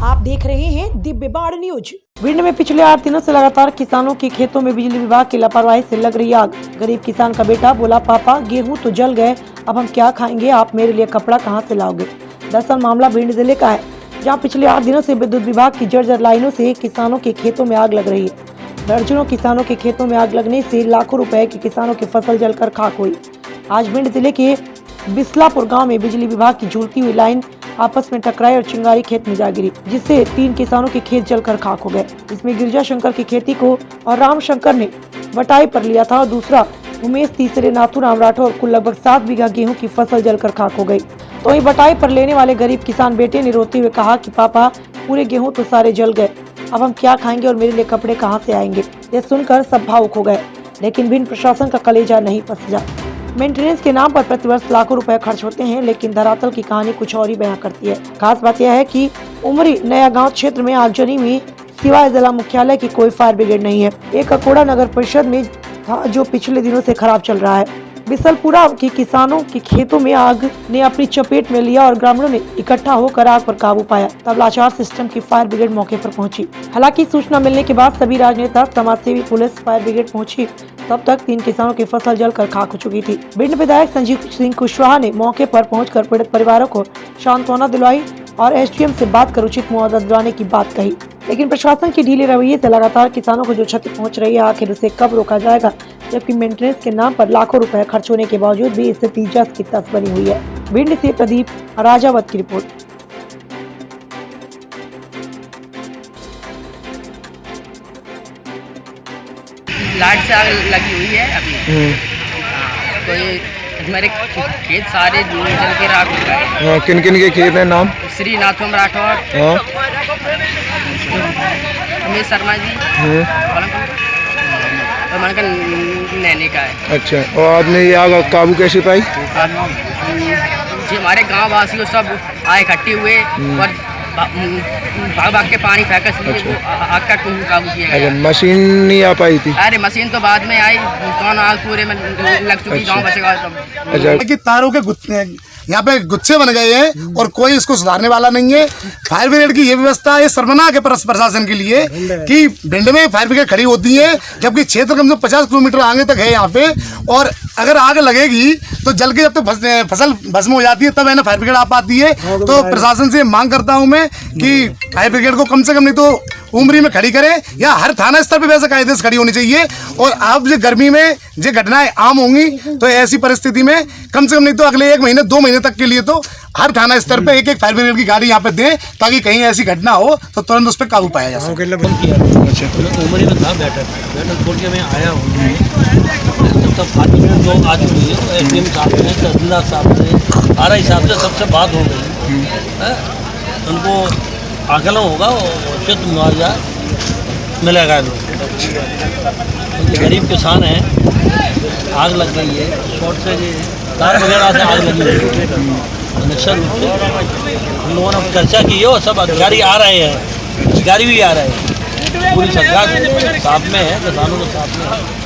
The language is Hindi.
आप देख रहे हैं दिव्य बाढ़ न्यूज। भिंड में पिछले 8 दिनों से लगातार किसानों के खेतों में बिजली विभाग की लापरवाही से लग रही आग। गरीब किसान का बेटा बोला, पापा गेहूं तो जल गए, अब हम क्या खाएंगे, आप मेरे लिए कपड़ा कहां से लाओगे। दरअसल मामला भिंड जिले का है, जहां पिछले 8 दिनों से विद्युत विभाग की जर्जर लाइनों से किसानों के खेतों में आग लग रही है। दर्जनों किसानों के खेतों में आग लगने से लाखों रुपए की किसानों की फसल जलकर खाक हुई। आज भिंड जिले के बिस्लापुर गांव में बिजली विभाग की झूलती हुई लाइन आपस में टकराई और चिंगारी खेत में जा गिरी, जिससे 3 किसानों के खेत जलकर खाक हो गए। इसमें गिरिजा शंकर की खेती को और राम शंकर ने बटाई पर लिया था और दूसरा उमेश, तीसरे नाथूराम राठौर कुल लगभग 7 बीघा गेहूं की फसल जलकर खाक हो गई। तो वहीं बटाई पर लेने वाले गरीब किसान बेटे ने रोते हुए कहा कि पापा पूरे गेहूं तो सारे जल गए, अब हम क्या खाएंगे और मेरे लिए कपड़े कहां से आएंगे। ये सुनकर सब भावुक हो गए, लेकिन भिंड प्रशासन का कलेजा नहीं पसजा। मेंटेनेंस के नाम पर प्रतिवर्ष लाखों रुपए खर्च होते हैं, लेकिन धरातल की कहानी कुछ और ही बयां करती है। खास बात यह है कि उमरी नया गांव क्षेत्र में आगजनी में सिवाय जिला मुख्यालय की कोई फायर ब्रिगेड नहीं है। एक अकोड़ा नगर परिषद में था जो पिछले दिनों से खराब चल रहा है। बिसलपुरा के किसानों के खेतों में आग ने अपनी चपेट में लिया और ग्रामीणों ने इकट्ठा होकर आग पर काबू पाया। तब लाचार सिस्टम की फायर ब्रिगेड मौके पर पहुंची। हालांकि सूचना मिलने के बाद सभी राजनेता, समाजसेवी, पुलिस, फायर ब्रिगेड पहुंची। तब तक 3 किसानों की फसल जलकर खाक हो चुकी थी। भिंड विधायक संजीव सिंह कुशवाहा ने मौके पर पहुंचकर पीड़ित परिवारों को सांत्वना दिलवाई और एसडीएम से बात कर उचित मुआवजा दिलवाने की बात कही। लेकिन प्रशासन की ढीले रवैये से लगातार किसानों को जो क्षति पहुंच रही है, आखिर उसे कब रोका जाएगा, जबकि मेंटेनेंस के नाम पर लाखों रुपए खर्च होने के बावजूद भी स्थिति जस की तस बनी हुई है। भिंड से प्रदीप राजावत की रिपोर्ट। लाइट से आग लगी हुई है अभी। तो ये हमारे खेत सारे जल के राख हो गए। किन किन के खेत हैं, नाम? श्री नाथूराम राठौर, उमेश शर्मा जी और मनका नैनी का है। अच्छा, और आपने ये आग काबू कैसे पाई? जी हमारे गांव वासी सब आए इकट्ठे हुए और भाग के पानी फेंका, आग का काबू किया गया। मशीन नहीं आ पाई थी? अरे मशीन तो बाद में आई, कौन आग पूरे में लग चुकी। गांव बचेगा तब। अच्छा, कि तारों के यहाँ पे गुच्छे बन गए हैं और कोई इसको सुधारने वाला नहीं है। फायर ब्रिगेड की ये व्यवस्था है शर्मनाक है प्रशासन के लिए कि भिंड में फायर ब्रिगेड खड़ी होती है, जबकि क्षेत्र कम से कम 50 किलोमीटर आगे तक है यहाँ पे। और अगर आग लगेगी तो जल के जब तक फसल भस्म हो जाती है तब है ना फायर ब्रिगेड आ पाती है। तो प्रशासन से मांग करता हूँ मैं कि फायर ब्रिगेड को कम से कम नहीं तो उमरी में खड़ी करे या हर थाना स्तर पे वैसे कायदे से खड़ी होनी चाहिए। और अब जो गर्मी में जो घटनाएं आम होंगी तो ऐसी परिस्थिति में कम से कम नहीं तो अगले 1 महीने 2 महीने तक के लिए तो हर थाना स्तर पे एक फायर ब्रिगेड की गाड़ी यहाँ पे दें, ताकि कहीं ऐसी घटना हो तो तुरंत उस पर काबू पाया जा सके। उमरी में था बैठक छोड़ के मैं आया हूँ, तब फाटी में जो आ चुकी है, एसडीएम साहब ने, तहसीलदार साहब ने, आरआई साहब से सबसे बात हो गई है। उनको आकलन होगा, उचित मुआवजा मिलेगा। गरीब किसान हैं, आग लग गई है, शॉर्ट से तार वगैरह से आग लगी है। निश्चित रूप से हम लोगों ने चर्चा की है और सब अधिकारी आ रहे हैं, अधिकारी भी आ रहे हैं, पूरी सरकार साथ में है, किसानों के साथ में है।